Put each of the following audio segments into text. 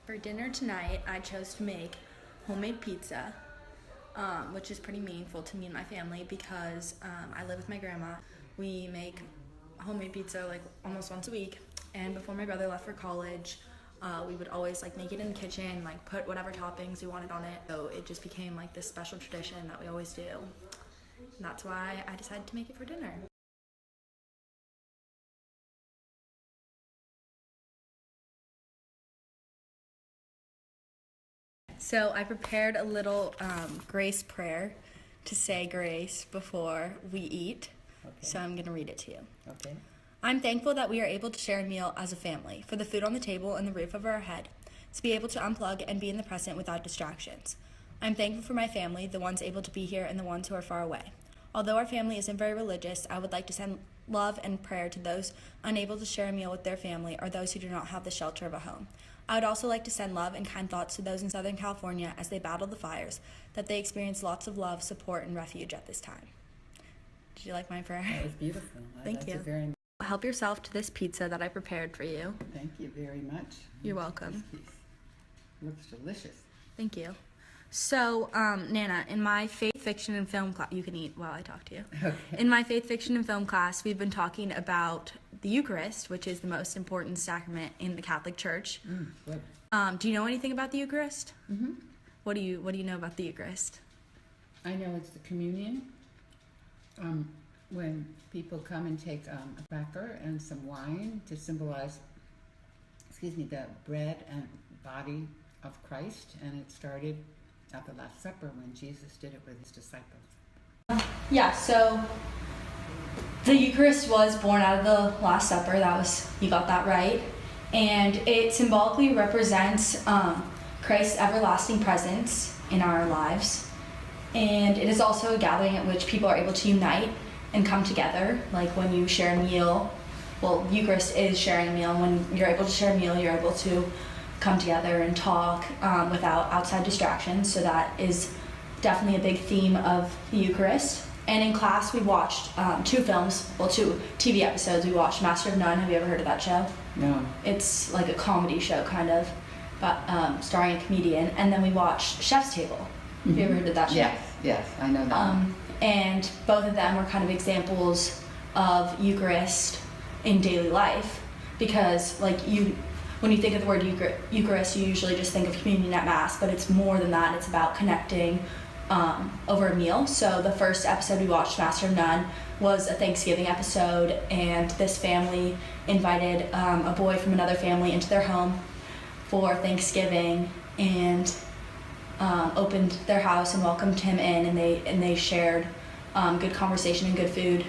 For dinner tonight, I chose to make homemade pizza, which is pretty meaningful to me and my family because I live with my grandma. We make homemade pizza like almost once a week, and before my brother left for college, we would always like make it in the kitchen, like put whatever toppings we wanted on it. So it just became like this special tradition that we always do. And that's why I decided to make it for dinner. So I prepared a little grace prayer to say grace before we eat. Okay. So I'm going to read it to you. Okay. I'm thankful that we are able to share a meal as a family, for the food on the table and the roof over our head, to be able to unplug and be in the present without distractions. I'm thankful for my family, the ones able to be here and the ones who are far away. Although our family isn't very religious, I would like to send love and prayer to those unable to share a meal with their family or those who do not have the shelter of a home. I would also like to send love and kind thoughts to those in Southern California as they battle the fires, that they experience lots of love, support, and refuge at this time. Did you like my prayer? That was beautiful. Thank you. Help yourself to this pizza that I prepared for you. Thank you very much. You're welcome. This piece looks delicious. Thank you. So, Nana, in my faith, fiction, and film class, you can eat while I talk to you. Okay. In my faith, fiction, and film class, we've been talking about the Eucharist, which is the most important sacrament in the Catholic Church. Good. Do you know anything about the Eucharist? Mm-hmm. What do you know about the Eucharist? I know it's the communion. When people come and take a cracker and some wine to symbolize, the bread and body of Christ, and it started at the Last Supper when Jesus did it with his disciples. Yeah, so the Eucharist was born out of the Last Supper. You got that right. And it symbolically represents Christ's everlasting presence in our lives. And it is also a gathering at which people are able to unite and come together. Like when you share a meal, Eucharist is sharing a meal. When you're able to share a meal, you're able to come together and talk without outside distractions. So that is definitely a big theme of the Eucharist. And in class, we watched two TV episodes. We watched Master of None. Have you ever heard of that show? No. It's like a comedy show, kind of, but starring a comedian. And then we watched Chef's Table. Have you ever heard of that show? Yes, I know that. And both of them were kind of examples of Eucharist in daily life, because when you think of the word Eucharist, you usually just think of communion at Mass, but it's more than that. It's about connecting over a meal. So the first episode we watched, Master of None, was a Thanksgiving episode, and this family invited a boy from another family into their home for Thanksgiving, and opened their house and welcomed him in, and they shared good conversation and good food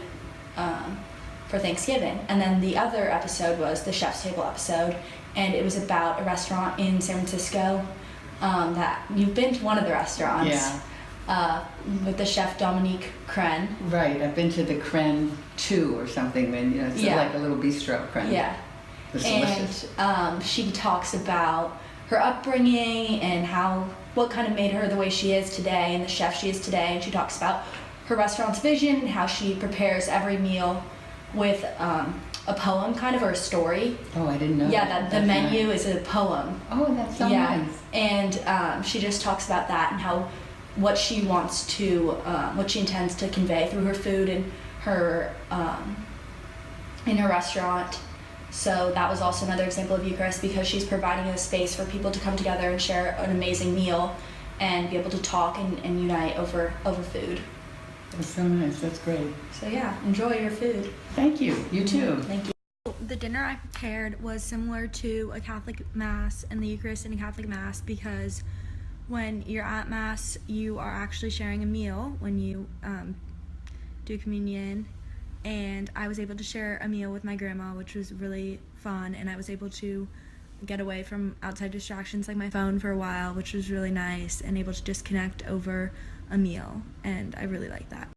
for Thanksgiving. And then the other episode was the Chef's Table episode, and it was about a restaurant in San Francisco that you've been to one of the restaurants. Yeah. With the chef Dominique Crenn. Right, I've been to the Crenn 2 or something, when it's like a little bistro Crenn. Yeah. It's delicious. And she talks about her upbringing and what kind of made her the way she is today and the chef she is today. And she talks about her restaurant's vision and how she prepares every meal with a poem, kind of, or a story. Oh, I didn't know. Yeah, the menu nice. is a poem. Oh, that's so nice. And she just talks about that and what she intends to convey through her food and her in her restaurant. So that was also another example of Eucharist, because she's providing a space for people to come together and share an amazing meal and be able to talk and unite over food. That's so nice. That's great. So yeah, enjoy your food. Thank you. You too. Thank you. The dinner I prepared was similar to a Catholic Mass and the Eucharist in a Catholic Mass, because when you're at Mass, you are actually sharing a meal when you do communion. And I was able to share a meal with my grandma, which was really fun, and I was able to get away from outside distractions like my phone for a while, which was really nice, and able to just connect over a meal, and I really like that.